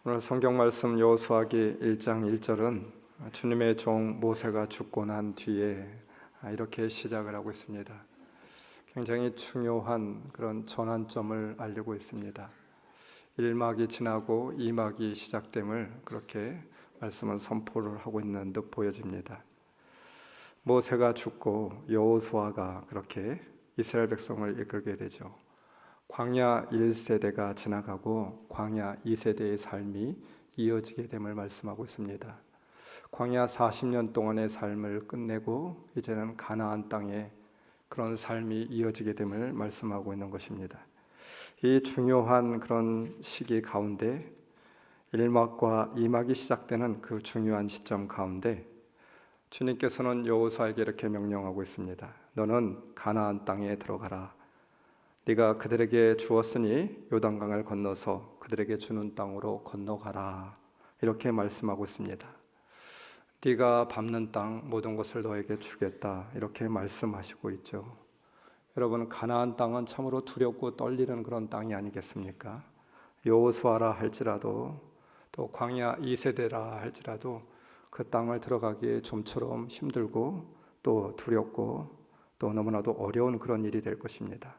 오늘 성경 말씀 여호수아기 1장 1절은 주님의 종 모세가 죽고 난 뒤에 이렇게 시작을 하고 있습니다. 굉장히 중요한 그런 전환점을 알리고 있습니다. 1막이 지나고 2막이 시작됨을 그렇게 말씀은 선포를 하고 있는 듯 보여집니다. 모세가 죽고 여호수아가 그렇게 이스라엘 백성을 이끌게 되죠. 광야 1세대가 지나가고 광야 2세대의 삶이 이어지게 됨을 말씀하고 있습니다. 광야 40년 동안의 삶을 끝내고 이제는 가나안 땅에 그런 삶이 이어지게 됨을 말씀하고 있는 것입니다. 이 중요한 그런 시기 가운데 1막과 2막이 시작되는 그 중요한 시점 가운데 주님께서는 여호수아에게 이렇게 명령하고 있습니다. 너는 가나안 땅에 들어가라. 네가 그들에게 주었으니 요단강을 건너서 그들에게 주는 땅으로 건너가라. 이렇게 말씀하고 있습니다. 네가 밟는 땅 모든 것을 너에게 주겠다. 이렇게 말씀하시고 있죠. 여러분, 가나안 땅은 참으로 두렵고 떨리는 그런 땅이 아니겠습니까? 여호수아라 할지라도 또 광야 2세대라 할지라도 그 땅을 들어가기에 좀처럼 힘들고 또 두렵고 또 너무나도 어려운 그런 일이 될 것입니다.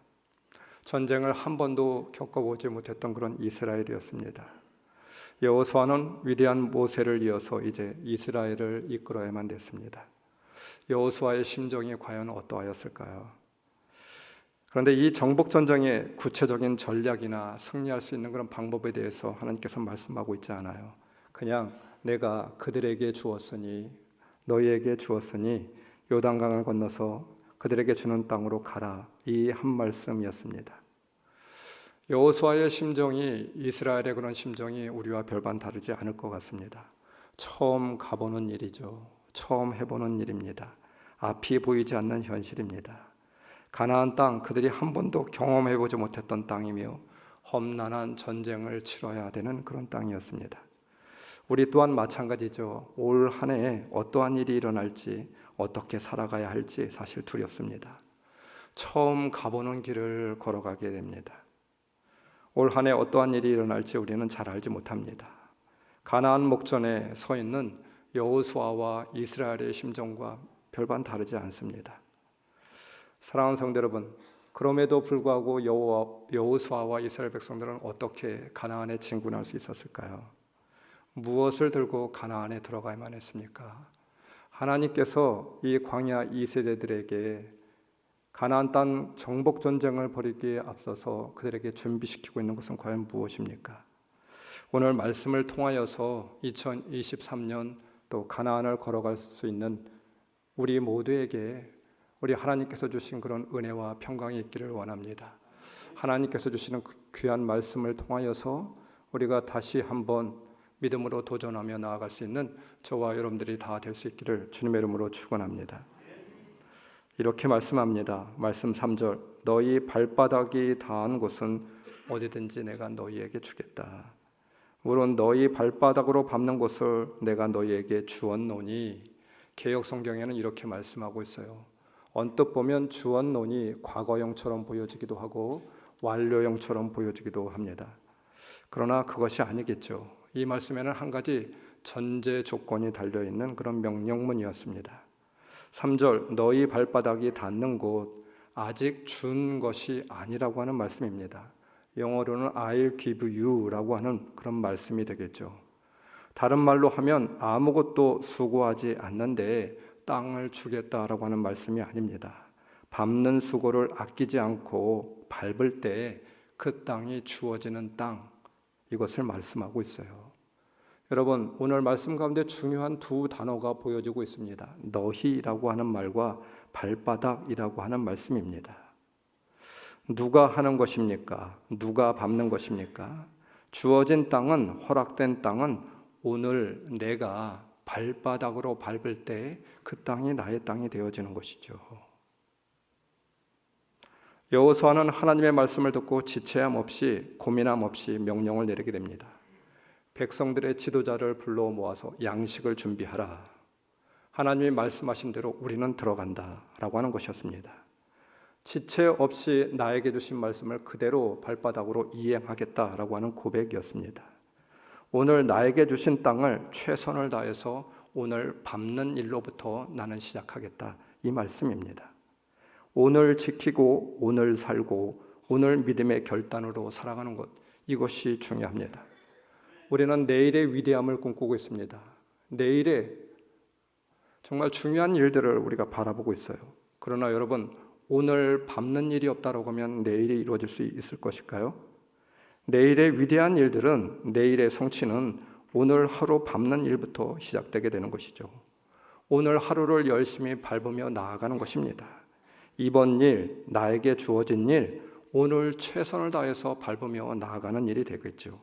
전쟁을 한 번도 겪어보지 못했던 그런 이스라엘이었습니다. 여호수아는 위대한 모세를 이어서 이제 이스라엘을 이끌어야만 됐습니다. 여호수아의 심정이 과연 어떠하였을까요? 그런데 이 정복 전쟁의 구체적인 전략이나 승리할 수 있는 그런 방법에 대해서 하나님께서 말씀하고 있지 않아요. 그냥 내가 그들에게 주었으니 너희에게 주었으니 요단강을 건너서 그들에게 주는 땅으로 가라. 이 한 말씀이었습니다. 여호수아의 심정이 이스라엘의 그런 심정이 우리와 별반 다르지 않을 것 같습니다. 처음 가보는 일이죠. 처음 해보는 일입니다. 앞이 보이지 않는 현실입니다. 가나안 땅, 그들이 한 번도 경험해보지 못했던 땅이며 험난한 전쟁을 치러야 되는 그런 땅이었습니다. 우리 또한 마찬가지죠. 올 한 해에 어떠한 일이 일어날지 어떻게 살아가야 할지 사실 두렵습니다. 처음 가보는 길을 걸어가게 됩니다. 올 한 해 어떠한 일이 일어날지 우리는 잘 알지 못합니다. 가나안 목전에 서 있는 여호수아와 이스라엘의 심정과 별반 다르지 않습니다. 사랑하는 성도 여러분, 그럼에도 불구하고 여호수아와 이스라엘 백성들은 어떻게 가나안에 진군할 수 있었을까요? 무엇을 들고 가나안에 들어가야만 했습니까? 하나님께서 이 광야 2세대들에게 가나안 땅 정복 전쟁을 벌이기에 앞서서 그들에게 준비시키고 있는 것은 과연 무엇입니까? 오늘 말씀을 통하여서 2023년 또 가나안을 걸어갈 수 있는 우리 모두에게 우리 하나님께서 주신 그런 은혜와 평강이 있기를 원합니다. 하나님께서 주시는 그 귀한 말씀을 통하여서 우리가 다시 한번 믿음으로 도전하며 나아갈 수 있는 저와 여러분들이 다 될 수 있기를 주님의 이름으로 축원합니다. 이렇게 말씀합니다. 말씀 3절, 너희 발바닥이 닿은 곳은 어디든지 내가 너희에게 주겠다. 물론 너희 발바닥으로 밟는 곳을 내가 너희에게 주었노니. 개역 성경에는 이렇게 말씀하고 있어요. 언뜻 보면 주었노니 과거형처럼 보여지기도 하고 완료형처럼 보여지기도 합니다. 그러나 그것이 아니겠죠. 이 말씀에는 한 가지 전제 조건이 달려있는 그런 명령문이었습니다. 3절, 너희 발바닥이 닿는 곳, 아직 준 것이 아니라고 하는 말씀입니다. 영어로는 I'll give you라고 하는 그런 말씀이 되겠죠. 다른 말로 하면 아무것도 수고하지 않는데 땅을 주겠다라고 하는 말씀이 아닙니다. 밟는 수고를 아끼지 않고 밟을 때 그 땅이 주어지는 땅, 이것을 말씀하고 있어요. 여러분, 오늘 말씀 가운데 중요한 두 단어가 보여지고 있습니다. 너희라고 하는 말과 발바닥이라고 하는 말씀입니다. 누가 하는 것입니까? 누가 밟는 것입니까? 주어진 땅은, 허락된 땅은 오늘 내가 발바닥으로 밟을 때 그 땅이 나의 땅이 되어지는 것이죠. 여호수아는 하나님의 말씀을 듣고 지체함 없이 고민함 없이 명령을 내리게 됩니다. 백성들의 지도자를 불러 모아서 양식을 준비하라. 하나님이 말씀하신 대로 우리는 들어간다 라고 하는 것이었습니다. 지체 없이 나에게 주신 말씀을 그대로 발바닥으로 이행하겠다라고 하는 고백이었습니다. 오늘 나에게 주신 땅을 최선을 다해서 오늘 밟는 일로부터 나는 시작하겠다, 이 말씀입니다. 오늘 지키고 오늘 살고 오늘 믿음의 결단으로 살아가는 것, 이것이 중요합니다. 우리는 내일의 위대함을 꿈꾸고 있습니다. 내일의 정말 중요한 일들을 우리가 바라보고 있어요. 그러나 여러분, 오늘 밟는 일이 없다고 하면 내일이 이루어질 수 있을 것일까요? 내일의 위대한 일들은, 내일의 성취는 오늘 하루 밟는 일부터 시작되게 되는 것이죠. 오늘 하루를 열심히 밟으며 나아가는 것입니다. 이번 일, 나에게 주어진 일, 오늘 최선을 다해서 밟으며 나아가는 일이 되겠죠.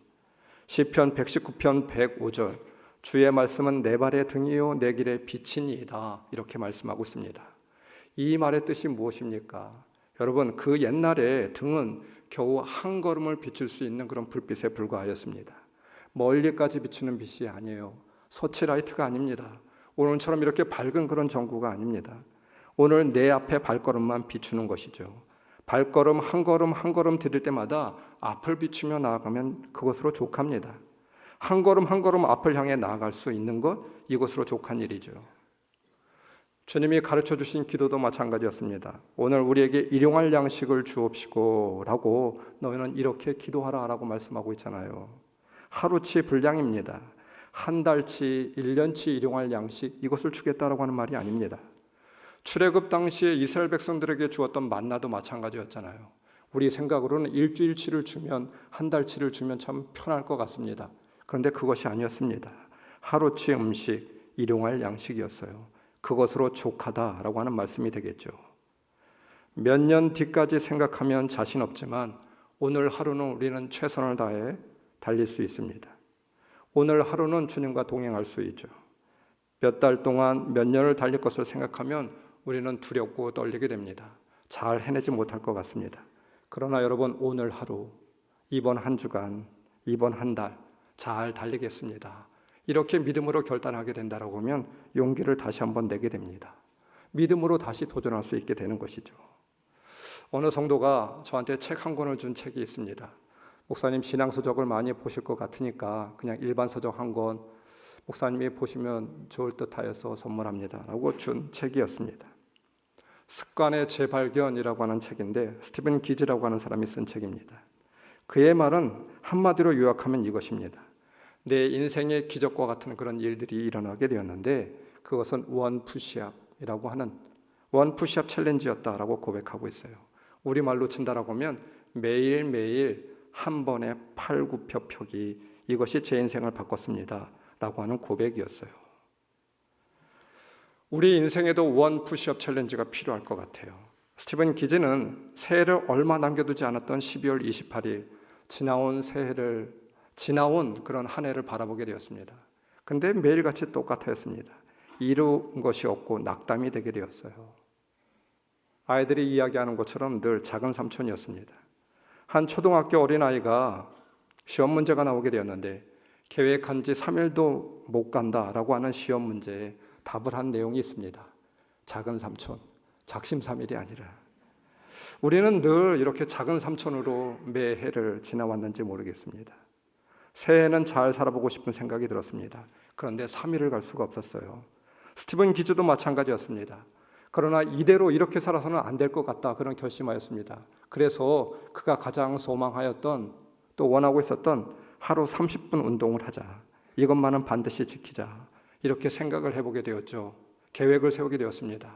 시편 119편 105절, 주의 말씀은 내 발의 등이요 내 길의 빛이니이다, 이렇게 말씀하고 있습니다. 이 말의 뜻이 무엇입니까? 여러분, 그 옛날에 등은 겨우 한 걸음을 비출 수 있는 그런 불빛에 불과하였습니다. 멀리까지 비추는 빛이 아니에요. 서치라이트가 아닙니다. 오늘처럼 이렇게 밝은 그런 전구가 아닙니다. 오늘 내 앞에 발걸음만 비추는 것이죠. 발걸음 한 걸음 한 걸음 디딜 때마다 앞을 비추며 나아가면 그것으로 족합니다. 한 걸음 한 걸음 앞을 향해 나아갈 수 있는 것, 이것으로 족한 일이죠. 주님이 가르쳐 주신 기도도 마찬가지였습니다. 오늘 우리에게 일용할 양식을 주옵시고 라고 너희는 이렇게 기도하라 라고 말씀하고 있잖아요. 하루치 분량입니다. 한 달치, 1년치 일용할 양식, 이것을 주겠다라고 하는 말이 아닙니다. 출애굽 당시에 이스라엘 백성들에게 주었던 만나도 마찬가지였잖아요. 우리 생각으로는 일주일치를 주면, 한 달치를 주면 참 편할 것 같습니다. 그런데 그것이 아니었습니다. 하루치 음식, 일용할 양식이었어요. 그것으로 족하다라고 하는 말씀이 되겠죠. 몇 년 뒤까지 생각하면 자신 없지만 오늘 하루는 우리는 최선을 다해 달릴 수 있습니다. 오늘 하루는 주님과 동행할 수 있죠. 몇 달 동안, 몇 년을 달릴 것을 생각하면 우리는 두렵고 떨리게 됩니다. 잘 해내지 못할 것 같습니다. 그러나 여러분, 오늘 하루, 이번 한 주간, 이번 한 달 잘 달리겠습니다. 이렇게 믿음으로 결단하게 된다고 하면 용기를 다시 한번 내게 됩니다. 믿음으로 다시 도전할 수 있게 되는 것이죠. 어느 성도가 저한테 책 한 권을 준 책이 있습니다. 목사님, 신앙서적을 많이 보실 것 같으니까 그냥 일반 서적 한 권 목사님이 보시면 좋을 듯하여서 선물합니다 라고 준 책이었습니다. 습관의 재발견이라고 하는 책인데, 스티븐 기즈라고 하는 사람이 쓴 책입니다. 그의 말은 한마디로 요약하면 이것입니다. 내 인생의 기적과 같은 그런 일들이 일어나게 되었는데 그것은 원 푸시업이라고 하는 원 푸시업 챌린지였다라고 고백하고 있어요. 우리말로 친다라고 하면 매일매일 한 번에 8, 9표 펴기, 이것이 제 인생을 바꿨습니다 라고 하는 고백이었어요. 우리 인생에도 원 푸시업 챌린지가 필요할 것 같아요. 스티븐 기즈는 새해를 얼마 남겨두지 않았던 12월 28일 지나온 그런 한 해를 바라보게 되었습니다. 근데 매일같이 똑같았습니다. 이룬 것이 없고 낙담이 되게 되었어요. 아이들이 이야기하는 것처럼 늘 작은 삼촌이었습니다. 한 초등학교 어린아이가 시험 문제가 나오게 되었는데 계획한 지 3일도 못 간다라고 하는 시험 문제에 답을 한 내용이 있습니다. 작은 삼촌, 작심삼일이 아니라. 우리는 늘 이렇게 작은 삼촌으로 매해를 지나왔는지 모르겠습니다. 새해는 잘 살아보고 싶은 생각이 들었습니다. 그런데 3일을 갈 수가 없었어요. 스티븐 기즈도 마찬가지였습니다. 그러나 이대로 이렇게 살아서는 안 될 것 같다, 그런 결심하였습니다. 그래서 그가 가장 소망하였던, 또 원하고 있었던 하루 30분 운동을 하자, 이것만은 반드시 지키자, 이렇게 생각을 해보게 되었죠. 계획을 세우게 되었습니다.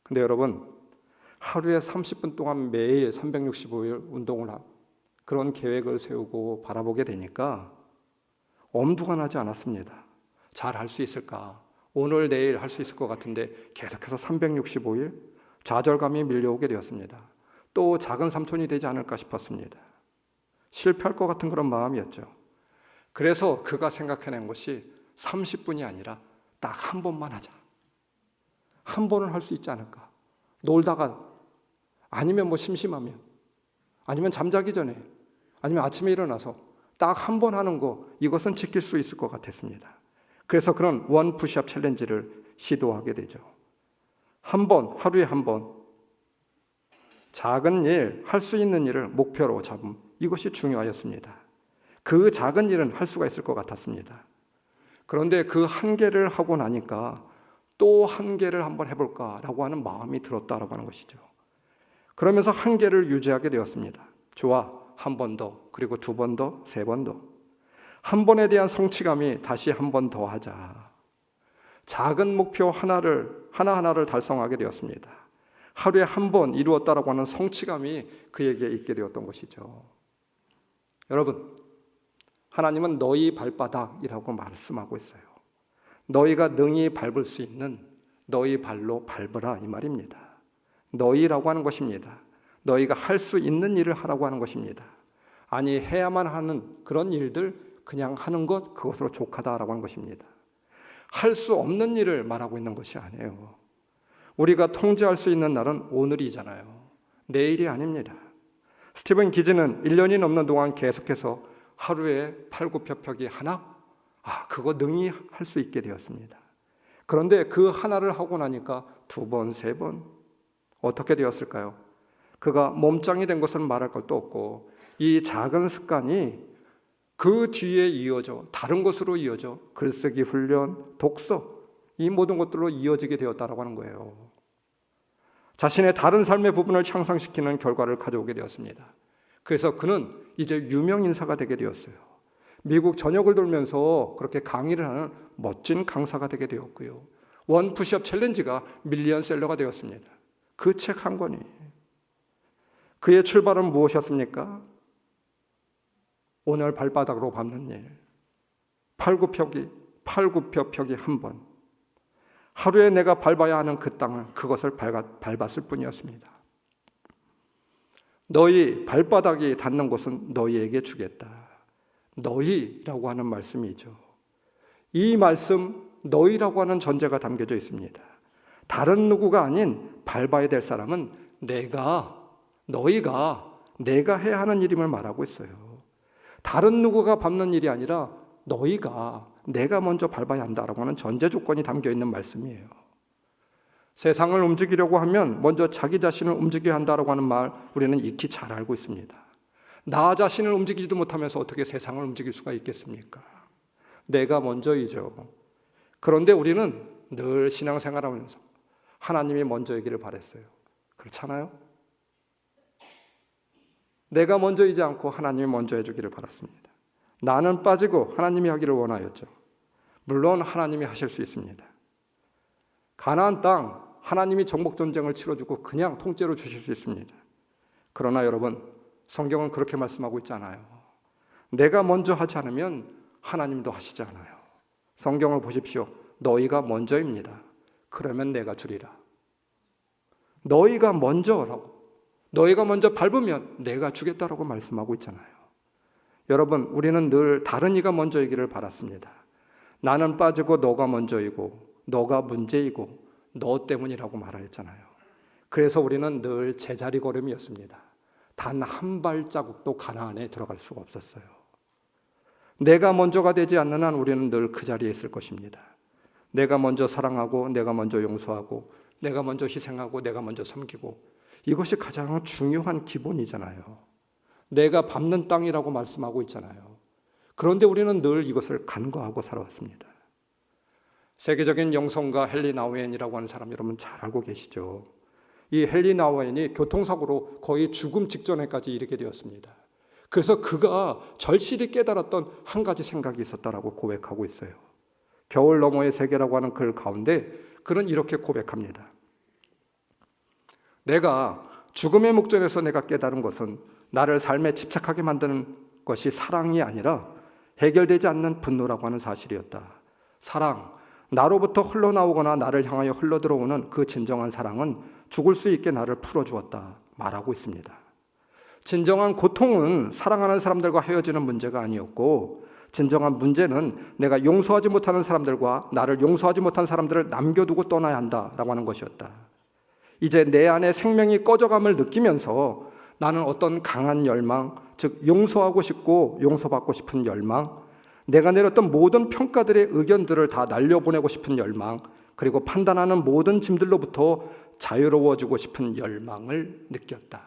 근데 여러분, 하루에 30분 동안 매일 365일 운동을 그런 계획을 세우고 바라보게 되니까 엄두가 나지 않았습니다. 잘 할 수 있을까? 오늘 내일 할 수 있을 것 같은데 계속해서 365일 좌절감이 밀려오게 되었습니다. 또 작은 삼촌이 되지 않을까 싶었습니다. 실패할 것 같은 그런 마음이었죠. 그래서 그가 생각해낸 것이 30분이 아니라 딱 한 번만 하자. 한 번은 할 수 있지 않을까? 놀다가, 아니면 뭐 심심하면, 아니면 잠자기 전에, 아니면 아침에 일어나서 딱 한 번 하는 거, 이것은 지킬 수 있을 것 같았습니다. 그래서 그런 원 푸시업 챌린지를 시도하게 되죠. 한 번, 하루에 한 번, 작은 일, 할 수 있는 일을 목표로 잡음, 이것이 중요하였습니다. 그 작은 일은 할 수가 있을 것 같았습니다. 그런데 그 한 개를 하고 나니까 또 한 개를 한번 해볼까라고 하는 마음이 들었다라고 하는 것이죠. 그러면서 한 개를 유지하게 되었습니다. 좋아, 한 번 더, 그리고 두 번 더, 세 번 더. 한 번에 대한 성취감이 다시 한 번 더 하자. 작은 목표 하나하나를 달성하게 되었습니다. 하루에 한 번 이루었다라고 하는 성취감이 그에게 있게 되었던 것이죠. 여러분, 하나님은 너희 발바닥이라고 말씀하고 있어요. 너희가 능히 밟을 수 있는 너희 발로 밟으라 이 말입니다. 너희라고 하는 것입니다. 너희가 할 수 있는 일을 하라고 하는 것입니다. 아니, 해야만 하는 그런 일들 그냥 하는 것, 그것으로 족하다라고 하는 것입니다. 할 수 없는 일을 말하고 있는 것이 아니에요. 우리가 통제할 수 있는 날은 오늘이잖아요. 내일이 아닙니다. 스티븐 기즈는 1년이 넘는 동안 계속해서 하루에 팔굽혀펴기 하나? 그거 능히 할 수 있게 되었습니다. 그런데 그 하나를 하고 나니까 두 번, 세 번 어떻게 되었을까요? 그가 몸짱이 된 것은 말할 것도 없고 이 작은 습관이 그 뒤에 이어져 다른 것으로 이어져 글쓰기 훈련, 독서 이 모든 것들로 이어지게 되었다라고 하는 거예요. 자신의 다른 삶의 부분을 향상시키는 결과를 가져오게 되었습니다. 그래서 그는 이제 유명 인사가 되게 되었어요. 미국 전역을 돌면서 그렇게 강의를 하는 멋진 강사가 되게 되었고요. 원 푸시업 챌린지가 밀리언셀러가 되었습니다. 그 책 한 권이. 그의 출발은 무엇이었습니까? 오늘 발바닥으로 밟는 일. 팔굽혀펴기 한 번. 하루에 내가 밟아야 하는 그 땅을 그것을 밟았을 뿐이었습니다. 너희 발바닥이 닿는 곳은 너희에게 주겠다. 너희라고 하는 말씀이죠. 이 말씀 너희라고 하는 전제가 담겨져 있습니다. 다른 누구가 아닌 밟아야 될 사람은 너희가 내가 해야 하는 일임을 말하고 있어요. 다른 누구가 밟는 일이 아니라 내가 먼저 밟아야 한다라고 하는 전제 조건이 담겨 있는 말씀이에요. 세상을 움직이려고 하면 먼저 자기 자신을 움직여야 한다라고 하는 말 우리는 익히 잘 알고 있습니다. 나 자신을 움직이지도 못하면서 어떻게 세상을 움직일 수가 있겠습니까? 내가 먼저이죠. 그런데 우리는 늘 신앙생활하면서 하나님이 먼저이기를 바랬어요. 그렇잖아요? 내가 먼저이지 않고 하나님이 먼저 해주기를 바랐습니다. 나는 빠지고 하나님이 하기를 원하였죠. 물론 하나님이 하실 수 있습니다. 가나안 땅 하나님이 정복 전쟁을 치러주고 그냥 통째로 주실 수 있습니다. 그러나 여러분, 성경은 그렇게 말씀하고 있지 않아요. 내가 먼저 하지 않으면 하나님도 하시지 않아요. 성경을 보십시오. 너희가 먼저입니다. 그러면 내가 주리라. 너희가 먼저 밟으면 내가 주겠다라고 말씀하고 있잖아요. 여러분, 우리는 늘 다른 이가 먼저이기를 바랐습니다. 나는 빠지고 너가 먼저이고 너가 문제이고 너 때문이라고 말하였잖아요. 그래서 우리는 늘 제자리 걸음이었습니다. 단 한 발자국도 가나안에 들어갈 수가 없었어요. 내가 먼저가 되지 않는 한 우리는 늘 그 자리에 있을 것입니다. 내가 먼저 사랑하고 내가 먼저 용서하고 내가 먼저 희생하고 내가 먼저 섬기고 이것이 가장 중요한 기본이잖아요. 내가 밟는 땅이라고 말씀하고 있잖아요. 그런데 우리는 늘 이것을 간과하고 살아왔습니다. 세계적인 영성가 헨리 나우엔이라고 하는 사람 여러분 잘 알고 계시죠? 이 헨리 나우엔이 교통사고로 거의 죽음 직전에까지 이르게 되었습니다. 그래서 그가 절실히 깨달았던 한 가지 생각이 있었다라고 고백하고 있어요. 겨울 너머의 세계라고 하는 글 가운데 그는 이렇게 고백합니다. 내가 죽음의 목전에서 내가 깨달은 것은 나를 삶에 집착하게 만드는 것이 사랑이 아니라 해결되지 않는 분노라고 하는 사실이었다. 사랑, 나로부터 흘러나오거나 나를 향하여 흘러들어오는 그 진정한 사랑은 죽을 수 있게 나를 풀어주었다 말하고 있습니다. 진정한 고통은 사랑하는 사람들과 헤어지는 문제가 아니었고 진정한 문제는 내가 용서하지 못하는 사람들과 나를 용서하지 못한 사람들을 남겨두고 떠나야 한다라고 하는 것이었다. 이제 내 안에 생명이 꺼져감을 느끼면서 나는 어떤 강한 열망, 즉 용서하고 싶고 용서받고 싶은 열망, 내가 내렸던 모든 평가들의 의견들을 다 날려보내고 싶은 열망, 그리고 판단하는 모든 짐들로부터 자유로워지고 싶은 열망을 느꼈다.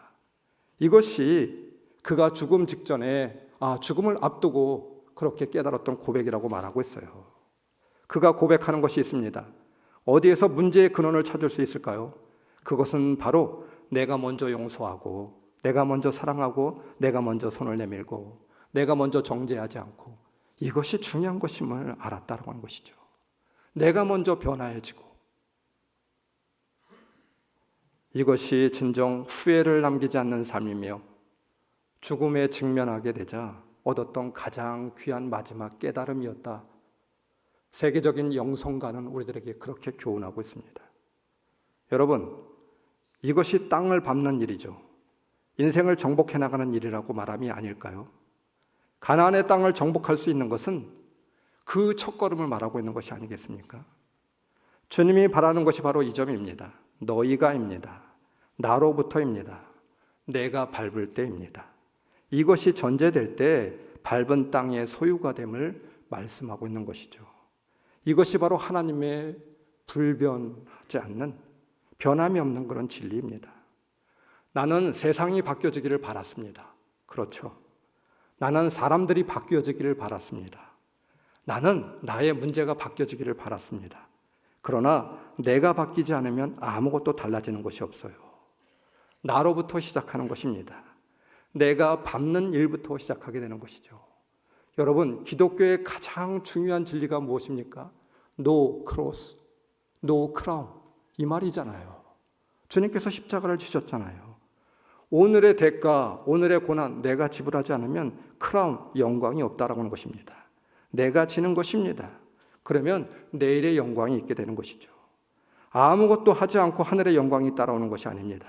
이것이 그가 죽음 직전에 죽음을 앞두고 그렇게 깨달았던 고백이라고 말하고 있어요. 그가 고백하는 것이 있습니다. 어디에서 문제의 근원을 찾을 수 있을까요? 그것은 바로 내가 먼저 용서하고, 내가 먼저 사랑하고, 내가 먼저 손을 내밀고, 내가 먼저 정죄하지 않고, 이것이 중요한 것임을 알았다고 하는 것이죠. 내가 먼저 변화해지고, 이것이 진정 후회를 남기지 않는 삶이며 죽음에 직면하게 되자 얻었던 가장 귀한 마지막 깨달음이었다. 세계적인 영성가는 우리들에게 그렇게 교훈하고 있습니다. 여러분, 이것이 땅을 밟는 일이죠. 인생을 정복해 나가는 일이라고 말함이 아닐까요? 가나안의 땅을 정복할 수 있는 것은 그 첫걸음을 말하고 있는 것이 아니겠습니까? 주님이 바라는 것이 바로 이 점입니다. 너희가입니다. 나로부터입니다. 내가 밟을 때입니다. 이것이 전제될 때 밟은 땅의 소유가 됨을 말씀하고 있는 것이죠. 이것이 바로 하나님의 불변하지 않는, 변함이 없는 그런 진리입니다. 나는 세상이 바뀌어지기를 바랐습니다. 그렇죠. 나는 사람들이 바뀌어지기를 바랐습니다. 나는 나의 문제가 바뀌어지기를 바랐습니다. 그러나 내가 바뀌지 않으면 아무것도 달라지는 것이 없어요. 나로부터 시작하는 것입니다. 내가 밟는 일부터 시작하게 되는 것이죠. 여러분, 기독교의 가장 중요한 진리가 무엇입니까? No cross, no crown, 이 말이잖아요. 주님께서 십자가를 지셨잖아요. 오늘의 대가, 오늘의 고난 내가 지불하지 않으면 크라운, 영광이 없다라고 하는 것입니다. 내가 지는 것입니다. 그러면 내일의 영광이 있게 되는 것이죠. 아무것도 하지 않고 하늘의 영광이 따라오는 것이 아닙니다.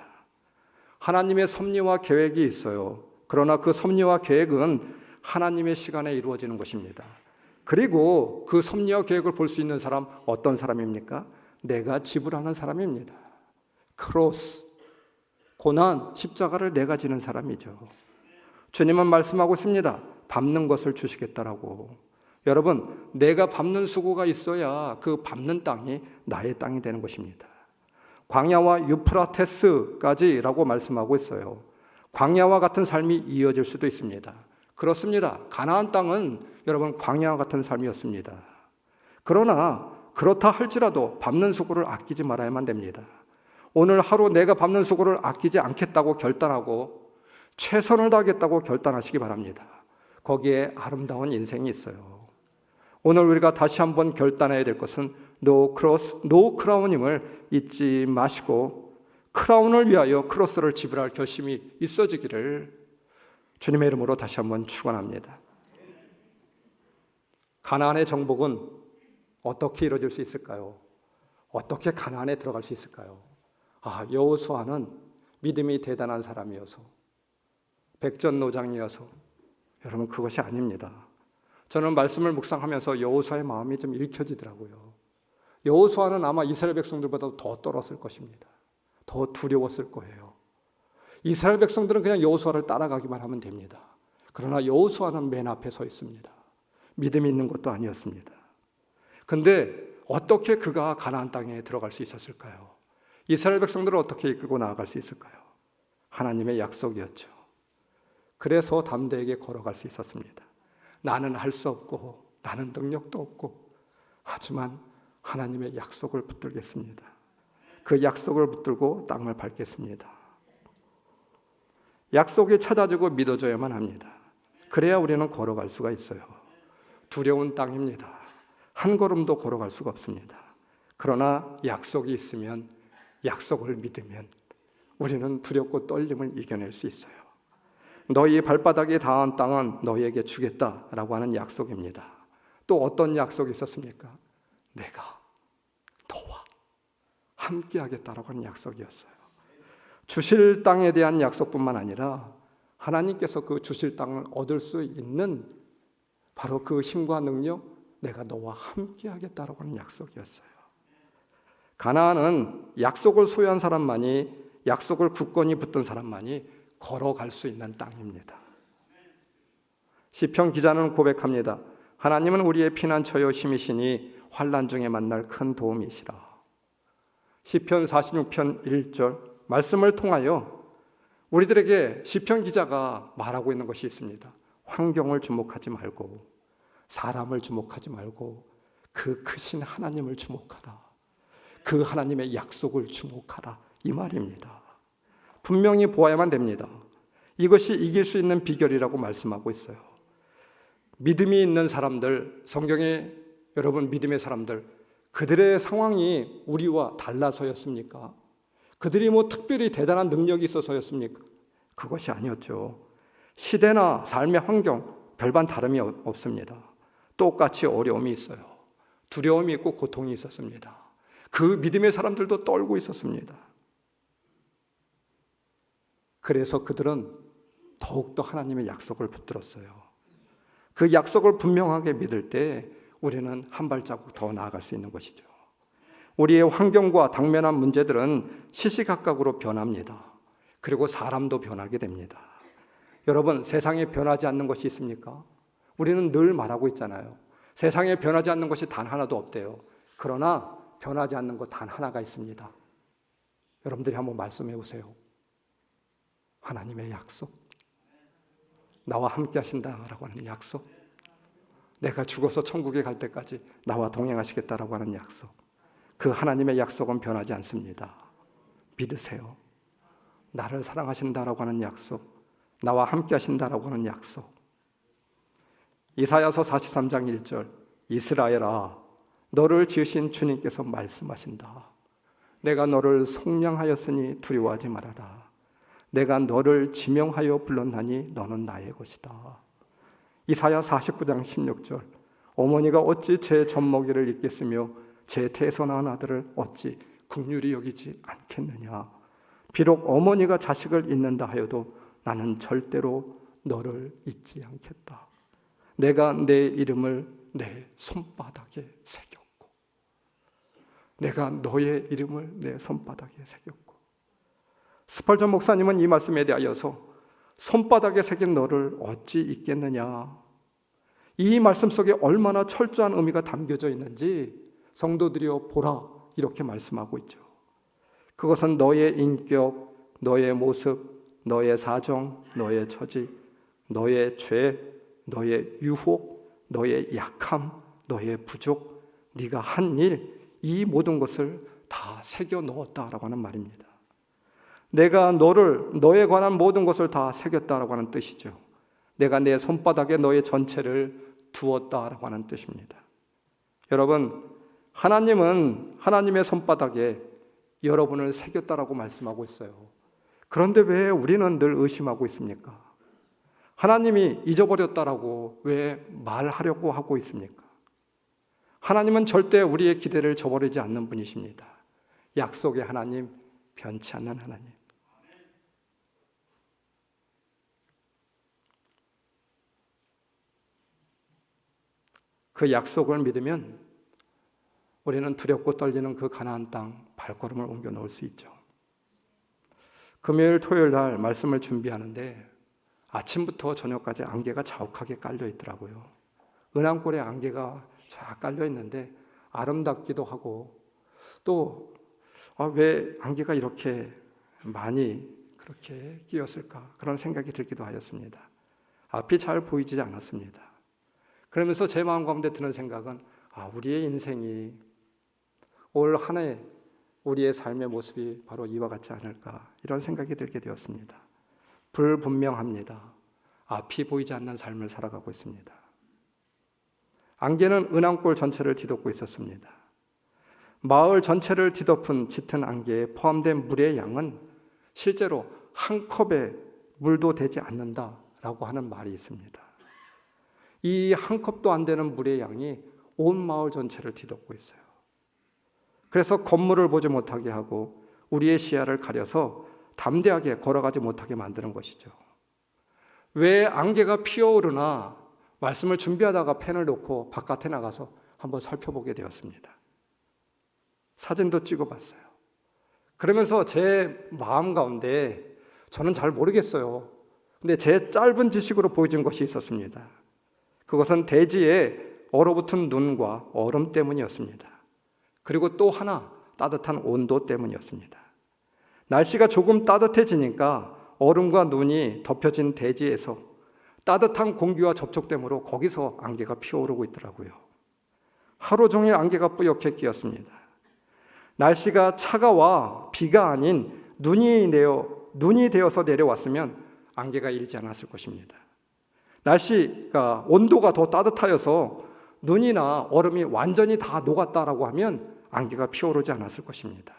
하나님의 섭리와 계획이 있어요. 그러나 그 섭리와 계획은 하나님의 시간에 이루어지는 것입니다. 그리고 그 섭리와 계획을 볼 수 있는 사람, 어떤 사람입니까? 내가 지불하는 사람입니다. 크로스, 고난, 십자가를 내가 지는 사람이죠. 주님은 말씀하고 있습니다. 밟는 것을 주시겠다라고. 여러분, 내가 밟는 수고가 있어야 그 밟는 땅이 나의 땅이 되는 것입니다. 광야와 유프라테스까지라고 말씀하고 있어요. 광야와 같은 삶이 이어질 수도 있습니다. 그렇습니다. 가나안 땅은 여러분 광야와 같은 삶이었습니다. 그러나 그렇다 할지라도 밟는 수고를 아끼지 말아야만 됩니다. 오늘 하루 내가 밟는 수고를 아끼지 않겠다고 결단하고 최선을 다하겠다고 결단하시기 바랍니다. 거기에 아름다운 인생이 있어요. 오늘 우리가 다시 한번 결단해야 될 것은 No cross, no crown임을 잊지 마시고 크라운을 위하여 크로스를 지불할 결심이 있어지기를 주님의 이름으로 다시 한번 축원합니다. 가나안의 정복은 어떻게 이루어질 수 있을까요? 어떻게 가나안에 들어갈 수 있을까요? 여호수아는 믿음이 대단한 사람이어서, 백전노장이어서, 여러분 그것이 아닙니다. 저는 말씀을 묵상하면서 여호수아의 마음이 좀 읽혀지더라고요. 여호수아는 아마 이스라엘 백성들보다 더 떨었을 것입니다. 더 두려웠을 거예요. 이스라엘 백성들은 그냥 여호수아를 따라가기만 하면 됩니다. 그러나 여호수아는 맨 앞에 서 있습니다. 믿음이 있는 것도 아니었습니다. 그런데 어떻게 그가 가나안 땅에 들어갈 수 있었을까요? 이스라엘 백성들을 어떻게 이끌고 나아갈 수 있을까요? 하나님의 약속이었죠. 그래서 담대하게 걸어갈 수 있었습니다. 나는 할 수 없고 나는 능력도 없고 하지만 하나님의 약속을 붙들겠습니다. 그 약속을 붙들고 땅을 밟겠습니다. 약속이 찾아지고 믿어져야만 합니다. 그래야 우리는 걸어갈 수가 있어요. 두려운 땅입니다. 한 걸음도 걸어갈 수가 없습니다. 그러나 약속이 있으면, 약속을 믿으면 우리는 두렵고 떨림을 이겨낼 수 있어요. 너희 발바닥이 닿은 땅은 너희에게 주겠다라고 하는 약속입니다. 또 어떤 약속이 있었습니까? 내가 너와 함께 하겠다라고 하는 약속이었어요. 주실 땅에 대한 약속뿐만 아니라 하나님께서 그 주실 땅을 얻을 수 있는 바로 그 힘과 능력, 내가 너와 함께 하겠다라고 하는 약속이었어요. 가나안은 약속을 소유한 사람만이, 약속을 굳건히 붙든 사람만이 걸어갈 수 있는 땅입니다. 시편 기자는 고백합니다. 하나님은 우리의 피난처요 힘이시니 환난 중에 만날 큰 도움이시라. 시편 46편 1절 말씀을 통하여 우리들에게 시편 기자가 말하고 있는 것이 있습니다. 환경을 주목하지 말고 사람을 주목하지 말고 그 크신 하나님을 주목하라. 그 하나님의 약속을 주목하라. 이 말입니다. 분명히 보아야만 됩니다. 이것이 이길 수 있는 비결이라고 말씀하고 있어요. 믿음이 있는 사람들, 성경에 여러분 믿음의 사람들, 그들의 상황이 우리와 달라서였습니까? 그들이 뭐 특별히 대단한 능력이 있어서였습니까? 그것이 아니었죠. 시대나 삶의 환경 별반 다름이 없습니다. 똑같이 어려움이 있어요. 두려움이 있고 고통이 있었습니다. 그 믿음의 사람들도 떨고 있었습니다. 그래서 그들은 더욱더 하나님의 약속을 붙들었어요. 그 약속을 분명하게 믿을 때 우리는 한 발자국 더 나아갈 수 있는 것이죠. 우리의 환경과 당면한 문제들은 시시각각으로 변합니다. 그리고 사람도 변하게 됩니다. 여러분, 세상에 변하지 않는 것이 있습니까? 우리는 늘 말하고 있잖아요. 세상에 변하지 않는 것이 단 하나도 없대요. 그러나 변하지 않는 것 단 하나가 있습니다. 여러분들이 한번 말씀해 보세요. 하나님의 약속. 나와 함께 하신다라고 하는 약속. 내가 죽어서 천국에 갈 때까지 나와 동행하시겠다라고 하는 약속. 그 하나님의 약속은 변하지 않습니다. 믿으세요. 나를 사랑하신다라고 하는 약속, 나와 함께 하신다라고 하는 약속. 이사야서 43장 1절, 이스라엘아 너를 지으신 주님께서 말씀하신다. 내가 너를 속량하였으니 두려워하지 말아라. 내가 너를 지명하여 불렀나니 너는 나의 것이다. 이사야 49장 16절, 어머니가 어찌 제 젖먹이를 잊겠으며 제 태소난 아들을 어찌 긍휼히 여기지 않겠느냐. 비록 어머니가 자식을 잊는다 하여도 나는 절대로 너를 잊지 않겠다. 내가 내 이름을 내 손바닥에 새겼고, 내가 너의 이름을 내 손바닥에 새겼고. 스펄전 목사님은 이 말씀에 대하여서 손바닥에 새긴 너를 어찌 잊겠느냐, 이 말씀 속에 얼마나 철저한 의미가 담겨져 있는지 성도들이여 보라, 이렇게 말씀하고 있죠. 그것은 너의 인격, 너의 모습, 너의 사정, 너의 처지, 너의 죄, 너의 유혹, 너의 약함, 너의 부족, 네가 한 일, 이 모든 것을 다 새겨 넣었다라고 하는 말입니다. 내가 너에 관한 모든 것을 다 새겼다라고 하는 뜻이죠. 내가 내 손바닥에 너의 전체를 두었다라고 하는 뜻입니다. 여러분, 하나님은 하나님의 손바닥에 여러분을 새겼다라고 말씀하고 있어요. 그런데 왜 우리는 늘 의심하고 있습니까? 하나님이 잊어버렸다라고 왜 말하려고 하고 있습니까? 하나님은 절대 우리의 기대를 저버리지 않는 분이십니다. 약속의 하나님, 변치 않는 하나님. 그 약속을 믿으면 우리는 두렵고 떨리는 그 가나안 땅 발걸음을 옮겨 놓을 수 있죠. 금요일, 토요일 날 말씀을 준비하는데 아침부터 저녁까지 안개가 자욱하게 깔려 있더라고요. 은항골에 안개가 쫙 깔려 있는데 아름답기도 하고 또 왜 안개가 이렇게 많이 그렇게 끼었을까, 그런 생각이 들기도 하였습니다. 앞이 잘 보이지 않았습니다. 그러면서 제 마음 가운데 드는 생각은 우리의 인생이 올 한 해 우리의 삶의 모습이 바로 이와 같지 않을까, 이런 생각이 들게 되었습니다. 불분명합니다. 앞이 보이지 않는 삶을 살아가고 있습니다. 안개는 은항골 전체를 뒤덮고 있었습니다. 마을 전체를 뒤덮은 짙은 안개에 포함된 물의 양은 실제로 한 컵의 물도 되지 않는다라고 하는 말이 있습니다. 이 한 컵도 안 되는 물의 양이 온 마을 전체를 뒤덮고 있어요. 그래서 건물을 보지 못하게 하고 우리의 시야를 가려서 담대하게 걸어가지 못하게 만드는 것이죠. 왜 안개가 피어오르나 말씀을 준비하다가 펜을 놓고 바깥에 나가서 한번 살펴보게 되었습니다. 사진도 찍어봤어요. 그러면서 제 마음 가운데 저는 잘 모르겠어요. 근데 제 짧은 지식으로 보여진 것이 있었습니다. 그것은 대지에 얼어붙은 눈과 얼음 때문이었습니다. 그리고 또 하나 따뜻한 온도 때문이었습니다. 날씨가 조금 따뜻해지니까 얼음과 눈이 덮여진 대지에서 따뜻한 공기와 접촉됨으로 거기서 안개가 피어오르고 있더라고요. 하루 종일 안개가 뿌옇게 끼었습니다. 날씨가 차가워 비가 아닌 눈이 되어서 내려왔으면 안개가 일지 않았을 것입니다. 날씨가 온도가 더 따뜻하여서 눈이나 얼음이 완전히 다 녹았다라고 하면 안개가 피어오르지 않았을 것입니다.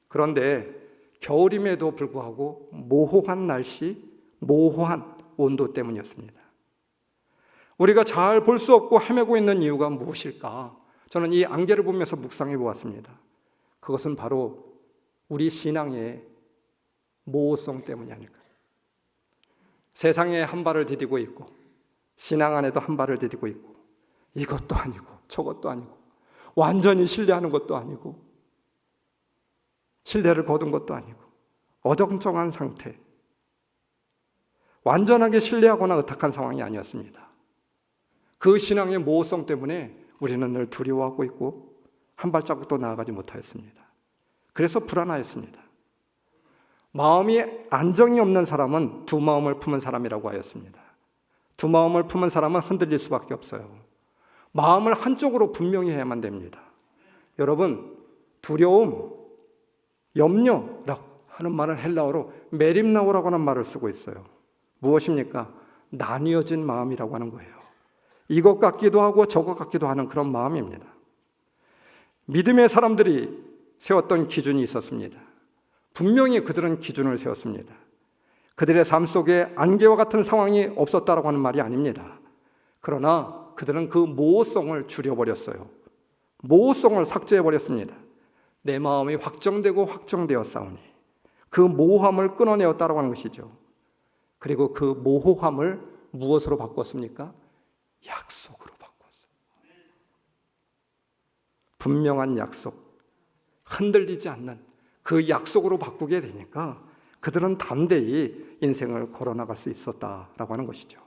그런데 겨울임에도 불구하고 모호한 날씨, 모호한 온도 때문이었습니다. 우리가 잘 볼 수 없고 헤매고 있는 이유가 무엇일까? 저는 이 안개를 보면서 묵상해 보았습니다. 그것은 바로 우리 신앙의 모호성 때문이 아닐까. 세상에 한 발을 디디고 있고 신앙 안에도 한 발을 디디고 있고 이것도 아니고 저것도 아니고 완전히 신뢰하는 것도 아니고 신뢰를 거둔 것도 아니고 어정쩡한 상태, 완전하게 신뢰하거나 의탁한 상황이 아니었습니다. 그 신앙의 모호성 때문에 우리는 늘 두려워하고 있고 한 발자국도 나아가지 못하였습니다. 그래서 불안하였습니다. 마음이 안정이 없는 사람은 두 마음을 품은 사람이라고 하였습니다. 두 마음을 품은 사람은 흔들릴 수밖에 없어요. 마음을 한쪽으로 분명히 해야만 됩니다. 여러분, 두려움, 염려라고 하는 말은 헬라어로 메림나오라고 하는 말을 쓰고 있어요. 무엇입니까? 나뉘어진 마음이라고 하는 거예요. 이것 같기도 하고 저것 같기도 하는 그런 마음입니다. 믿음의 사람들이 세웠던 기준이 있었습니다. 분명히 그들은 기준을 세웠습니다. 그들의 삶 속에 안개와 같은 상황이 없었다라고 하는 말이 아닙니다. 그러나 그들은 그 모호성을 줄여버렸어요. 모호성을 삭제해버렸습니다. 내 마음이 확정되고 확정되었사오니 그 모호함을 끊어내었다라고 하는 것이죠. 그리고 그 모호함을 무엇으로 바꿨습니까? 약속으로 바꿨어요. 분명한 약속, 흔들리지 않는 그 약속으로 바꾸게 되니까 그들은 담대히 인생을 걸어나갈 수 있었다라고 하는 것이죠.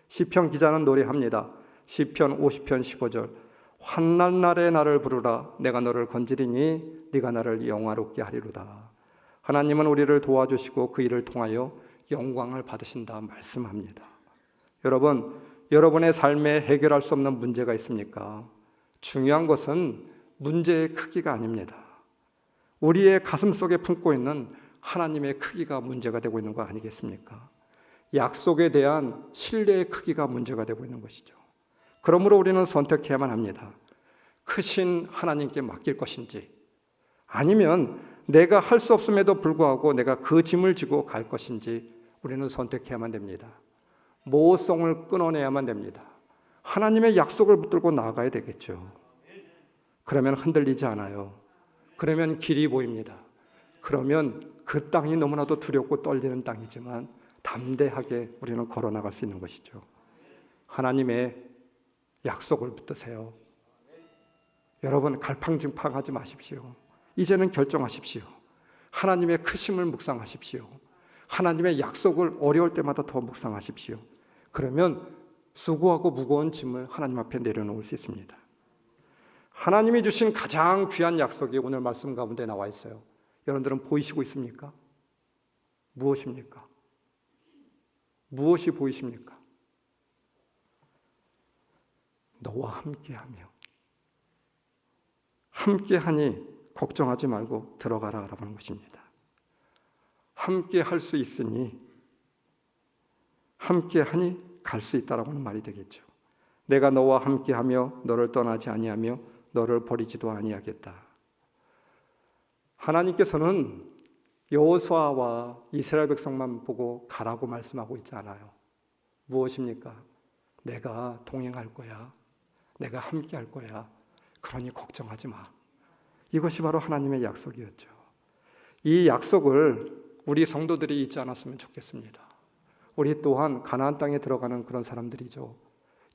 시편 기자는 노래합니다. 시편 50편 15절 환난 날에 나를 부르라 내가 너를 건지리니 네가 나를 영화롭게 하리로다. 하나님은 우리를 도와주시고 그 일을 통하여 영광을 받으신다 말씀합니다. 여러분, 여러분의 삶에 해결할 수 없는 문제가 있습니까? 중요한 것은 문제의 크기가 아닙니다. 우리의 가슴 속에 품고 있는 하나님의 크기가 문제가 되고 있는 거 아니겠습니까? 약속에 대한 신뢰의 크기가 문제가 되고 있는 것이죠. 그러므로 우리는 선택해야만 합니다. 크신 하나님께 맡길 것인지 아니면 내가 할 수 없음에도 불구하고 내가 그 짐을 지고 갈 것인지 우리는 선택해야만 됩니다. 모호성을 끊어내야만 됩니다. 하나님의 약속을 붙들고 나아가야 되겠죠. 그러면 흔들리지 않아요. 그러면 길이 보입니다. 그러면 그 땅이 너무나도 두렵고 떨리는 땅이지만 담대하게 우리는 걸어나갈 수 있는 것이죠. 하나님의 약속을 붙드세요. 여러분, 갈팡질팡하지 마십시오. 이제는 결정하십시오. 하나님의 크심을 묵상하십시오. 하나님의 약속을 어려울 때마다 더 묵상하십시오. 그러면 수고하고 무거운 짐을 하나님 앞에 내려놓을 수 있습니다. 하나님이 주신 가장 귀한 약속이 오늘 말씀 가운데 나와 있어요. 여러분들은 보이시고 있습니까? 무엇입니까? 무엇이 보이십니까? 너와 함께하니 걱정하지 말고 들어가라라고 하는 것입니다. 함께 할 수 있으니 함께하니 갈 수 있다라고 하는 말이 되겠죠. 내가 너와 함께하며 너를 떠나지 아니하며 너를 버리지도 아니하겠다. 하나님께서는 여호수아와 이스라엘 백성만 보고 가라고 말씀하고 있지 않아요. 무엇입니까? 내가 동행할 거야. 내가 함께할 거야. 그러니 걱정하지 마. 이것이 바로 하나님의 약속이었죠. 이 약속을 우리 성도들이 잊지 않았으면 좋겠습니다. 우리 또한 가나안 땅에 들어가는 그런 사람들이죠.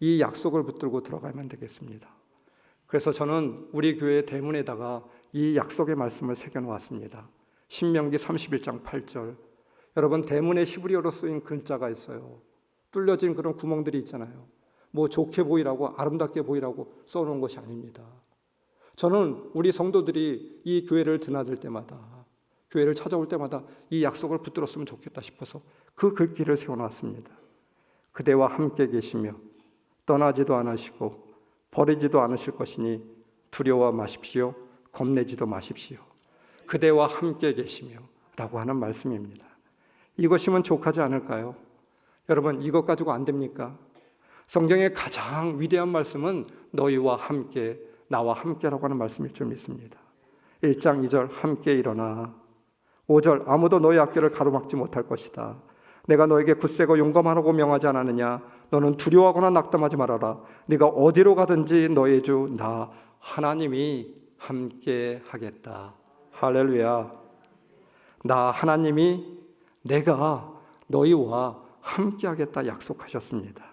이 약속을 붙들고 들어가면 되겠습니다. 그래서 저는 우리 교회 대문에다가 이 약속의 말씀을 새겨놓았습니다. 신명기 31장 8절. 여러분, 대문에 히브리어로 쓰인 글자가 있어요. 뚫려진 그런 구멍들이 있잖아요. 뭐 좋게 보이라고 아름답게 보이라고 써놓은 것이 아닙니다. 저는 우리 성도들이 이 교회를 드나들 때마다, 교회를 찾아올 때마다 이 약속을 붙들었으면 좋겠다 싶어서 그 글귀를 세워놨습니다. 그대와 함께 계시며 떠나지도 않으시고 버리지도 않으실 것이니 두려워 마십시오. 겁내지도 마십시오. 그대와 함께 계시며 라고 하는 말씀입니다. 이것이면 족하지 않을까요? 여러분, 이것 가지고 안 됩니까? 성경의 가장 위대한 말씀은 너희와 함께, 나와 함께라고 하는 말씀일 줄 믿습니다. 1장 2절 함께 일어나, 5절 아무도 너희 앞길을 가로막지 못할 것이다. 내가 너에게 굳세고 용감하라고 명하지 않았느냐? 너는 두려워하거나 낙담하지 말아라. 네가 어디로 가든지 너의 주 나 하나님이 함께 하겠다. 할렐루야. 나 하나님이 내가 너희와 함께 하겠다 약속하셨습니다.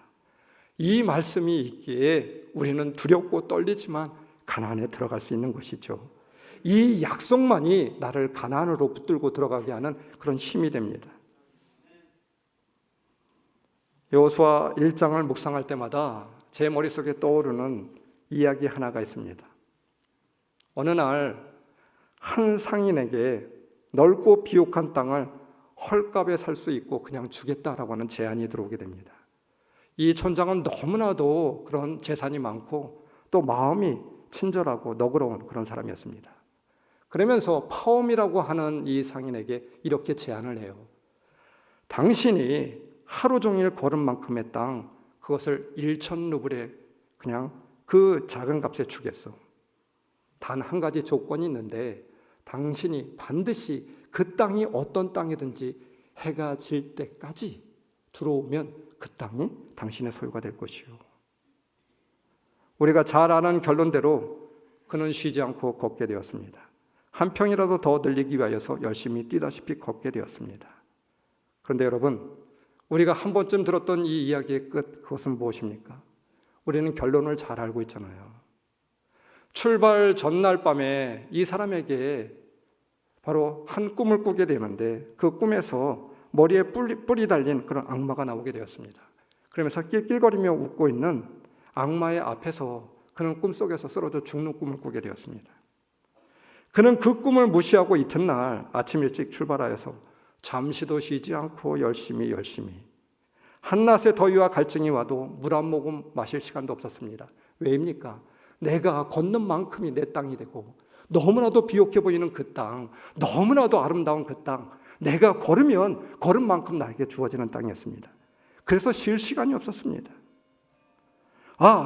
이 말씀이 있기에 우리는 두렵고 떨리지만 가나안에 들어갈 수 있는 것이죠. 이 약속만이 나를 가나안으로 붙들고 들어가게 하는 그런 힘이 됩니다. 여호수아 1장을 묵상할 때마다 제 머릿속에 떠오르는 이야기 하나가 있습니다. 어느 날 한 상인에게 넓고 비옥한 땅을 헐값에 살 수 있고 그냥 주겠다라고 하는 제안이 들어오게 됩니다. 이 촌장은 너무나도 그런 재산이 많고 또 마음이 친절하고 너그러운 그런 사람이었습니다. 그러면서 파옴이라고 하는 이 상인에게 이렇게 제안을 해요. 당신이 하루 종일 걸은 만큼의 땅, 그것을 1,000루블에 그냥 그 작은 값에 주겠어. 단 한 가지 조건이 있는데 당신이 반드시 그 땅이 어떤 땅이든지 해가 질 때까지 들어오면 그 땅이 당신의 소유가 될 것이요. 우리가 잘 아는 결론대로 그는 쉬지 않고 걷게 되었습니다. 한 평이라도 더 늘리기 위하여서 열심히 뛰다시피 걷게 되었습니다. 그런데 여러분, 우리가 한 번쯤 들었던 이 이야기의 끝, 그것은 무엇입니까? 우리는 결론을 잘 알고 있잖아요. 출발 전날 밤에 이 사람에게 바로 한 꿈을 꾸게 되는데 그 꿈에서 머리에 뿔이 달린 그런 악마가 나오게 되었습니다. 그러면서 낄낄거리며 웃고 있는 악마의 앞에서 그는 꿈속에서 쓰러져 죽는 꿈을 꾸게 되었습니다. 그는 그 꿈을 무시하고 이튿날 아침 일찍 출발하여서 잠시도 쉬지 않고 열심히 한낮의 더위와 갈증이 와도 물 한 모금 마실 시간도 없었습니다. 왜입니까? 내가 걷는 만큼이 내 땅이 되고 너무나도 비옥해 보이는 그 땅, 너무나도 아름다운 그 땅, 내가 걸으면 걸은 만큼 나에게 주어지는 땅이었습니다. 그래서 쉴 시간이 없었습니다.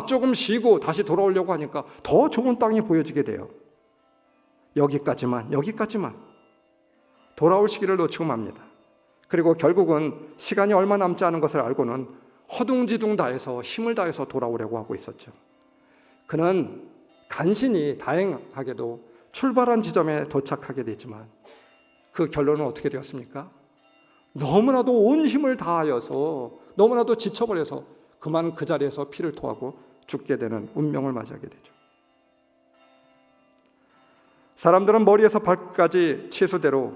조금 쉬고 다시 돌아오려고 하니까 더 좋은 땅이 보여지게 돼요. 여기까지만 돌아올 시기를 놓치고 맙니다. 그리고 결국은 시간이 얼마 남지 않은 것을 알고는 허둥지둥 다해서 힘을 다해서 돌아오려고 하고 있었죠. 그는 간신히 다행하게도 출발한 지점에 도착하게 되지만 그 결론은 어떻게 되었습니까? 너무나도 온 힘을 다하여서 너무나도 지쳐버려서 그만 그 자리에서 피를 토하고 죽게 되는 운명을 맞이하게 되죠. 사람들은 머리에서 발까지 치수대로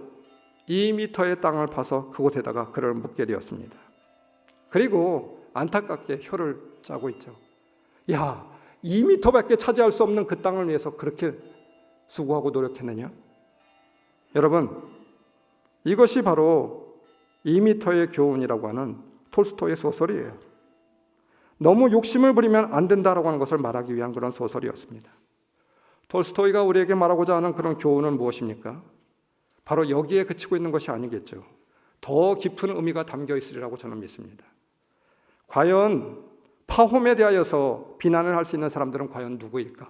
2m의 땅을 파서 그곳에다가 그를 묻게 되었습니다. 그리고 안타깝게 혀를 짜고 있죠. 2m밖에 차지할 수 없는 그 땅을 위해서 그렇게 수고하고 노력했느냐? 여러분, 이것이 바로 2m의 교훈이라고 하는 톨스토이의 소설이에요. 너무 욕심을 부리면 안 된다라고 하는 것을 말하기 위한 그런 소설이었습니다. 톨스토이가 우리에게 말하고자 하는 그런 교훈은 무엇입니까? 바로 여기에 그치고 있는 것이 아니겠죠. 더 깊은 의미가 담겨 있으리라고 저는 믿습니다. 과연 파홈에 대하여서 비난을 할 수 있는 사람들은 과연 누구일까?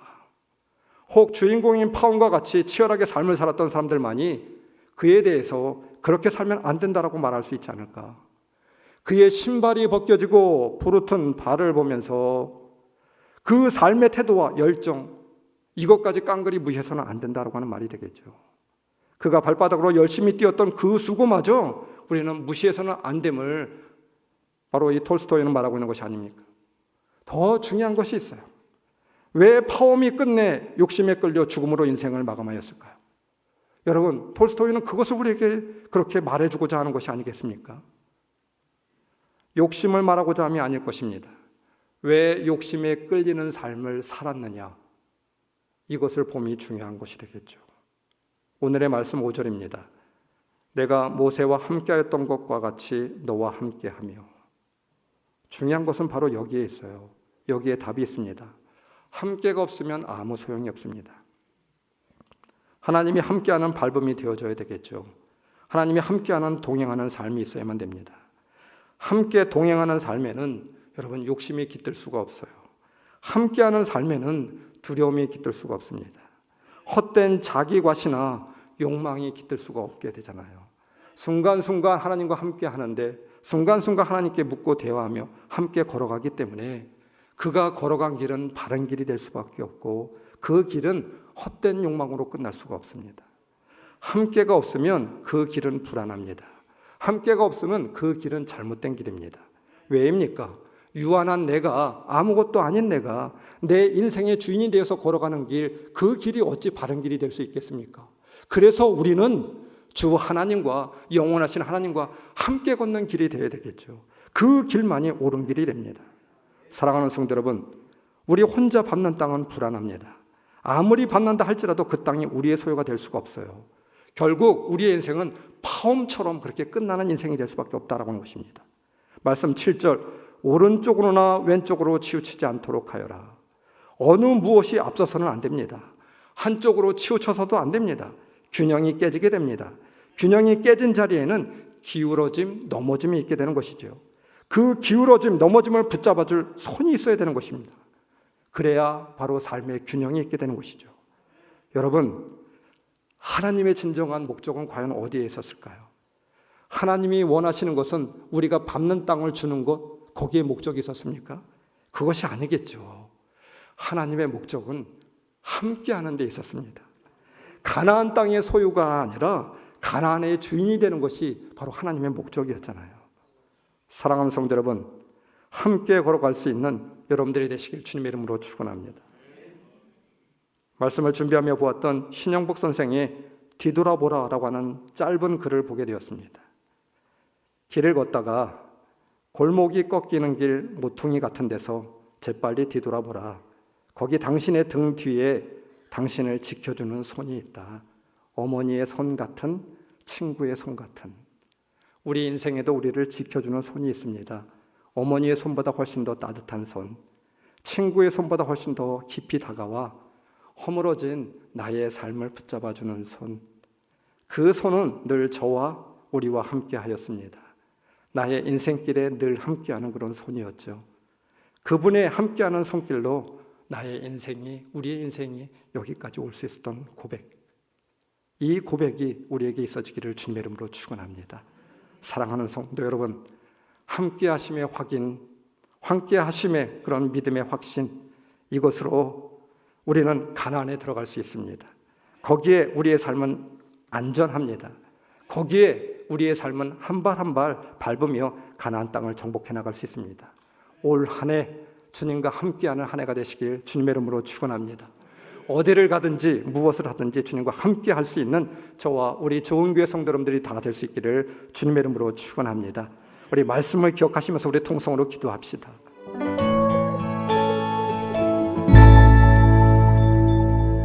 혹 주인공인 파홈과 같이 치열하게 삶을 살았던 사람들만이 그에 대해서 그렇게 살면 안 된다라고 말할 수 있지 않을까? 그의 신발이 벗겨지고 부르튼 발을 보면서 그 삶의 태도와 열정, 이것까지 깡그리 무시해서는 안 된다라고 하는 말이 되겠죠. 그가 발바닥으로 열심히 뛰었던 그 수고마저 우리는 무시해서는 안 됨을 바로 이 톨스토이는 말하고 있는 것이 아닙니까? 더 중요한 것이 있어요. 왜 파옴이 끝내 욕심에 끌려 죽음으로 인생을 마감하였을까요? 여러분, 톨스토이는 그것을 우리에게 그렇게 말해주고자 하는 것이 아니겠습니까? 욕심을 말하고자 함이 아닐 것입니다. 왜 욕심에 끌리는 삶을 살았느냐? 이것을 봄이 중요한 것이 되겠죠. 오늘의 말씀 5절입니다. 내가 모세와 함께하였던 것과 같이 너와 함께하며. 중요한 것은 바로 여기에 있어요. 여기에 답이 있습니다. 함께가 없으면 아무 소용이 없습니다. 하나님이 함께하는 밟음이 되어줘야 되겠죠. 하나님이 함께하는 동행하는 삶이 있어야만 됩니다. 함께 동행하는 삶에는 여러분 욕심이 깃들 수가 없어요. 함께하는 삶에는 두려움이 깃들 수가 없습니다. 헛된 자기 과시나 욕망이 깃들 수가 없게 되잖아요. 순간순간 하나님과 함께 하는데 순간순간 하나님께 묻고 대화하며 함께 걸어가기 때문에 그가 걸어간 길은 바른 길이 될 수밖에 없고 그 길은 헛된 욕망으로 끝날 수가 없습니다. 함께가 없으면 그 길은 불안합니다. 함께가 없으면 그 길은 잘못된 길입니다. 왜입니까? 유한한 내가, 아무것도 아닌 내가 내 인생의 주인이 되어서 걸어가는 길, 그 길이 어찌 바른 길이 될 수 있겠습니까? 그래서 우리는 주 하나님과 영원하신 하나님과 함께 걷는 길이 되어야 되겠죠. 그 길만이 옳은 길이 됩니다. 사랑하는 성도 여러분, 우리 혼자 밟는 땅은 불안합니다. 아무리 밟는다 할지라도 그 땅이 우리의 소유가 될 수가 없어요. 결국 우리의 인생은 파움처럼 그렇게 끝나는 인생이 될 수밖에 없다라고 하는 것입니다. 말씀 7절, 오른쪽으로나 왼쪽으로 치우치지 않도록 하여라. 어느 무엇이 앞서서는 안 됩니다. 한쪽으로 치우쳐서도 안 됩니다. 균형이 깨지게 됩니다. 균형이 깨진 자리에는 기울어짐, 넘어짐이 있게 되는 것이죠. 그 기울어짐, 넘어짐을 붙잡아줄 손이 있어야 되는 것입니다. 그래야 바로 삶의 균형이 있게 되는 것이죠. 여러분, 하나님의 진정한 목적은 과연 어디에 있었을까요? 하나님이 원하시는 것은 우리가 밟는 땅을 주는 것, 거기에 목적이 있었습니까? 그것이 아니겠죠. 하나님의 목적은 함께하는 데 있었습니다. 가나안 땅의 소유가 아니라 가나안의 주인이 되는 것이 바로 하나님의 목적이었잖아요. 사랑하는 성도 여러분, 함께 걸어갈 수 있는 여러분들이 되시길 주님의 이름으로 축원합니다. 말씀을 준비하며 보았던 신영복 선생의 뒤돌아보라라고 하는 짧은 글을 보게 되었습니다. 길을 걷다가 골목이 꺾이는 길 모퉁이 같은 데서 재빨리 뒤돌아보라. 거기 당신의 등 뒤에 당신을 지켜주는 손이 있다. 어머니의 손 같은, 친구의 손 같은. 우리 인생에도 우리를 지켜주는 손이 있습니다. 어머니의 손보다 훨씬 더 따뜻한 손, 친구의 손보다 훨씬 더 깊이 다가와 허물어진 나의 삶을 붙잡아주는 손. 그 손은 늘 저와 우리와 함께 하였습니다. 나의 인생길에 늘 함께하는 그런 손이었죠. 그분의 함께하는 손길로 나의 인생이, 우리의 인생이 여기까지 올 수 있었던 고백. 이 고백이 우리에게 있어지기를 주님의 이름으로 축원합니다. 사랑하는 성도 여러분, 함께하심의 확인, 함께하심의 그런 믿음의 확신, 이것으로 우리는 가나안에 들어갈 수 있습니다. 거기에 우리의 삶은 안전합니다. 거기에 우리의 삶은 한 발 한 발 밟으며 가나안 땅을 정복해 나갈 수 있습니다. 올 한 해 주님과 함께하는 한 해가 되시길 주님의 이름으로 축원합니다. 어디를 가든지 무엇을 하든지 주님과 함께 할 수 있는 저와 우리 좋은 교회 성도 여러분들이 다 될 수 있기를 주님의 이름으로 축원합니다. 우리 말씀을 기억하시면서 우리 통성으로 기도합시다.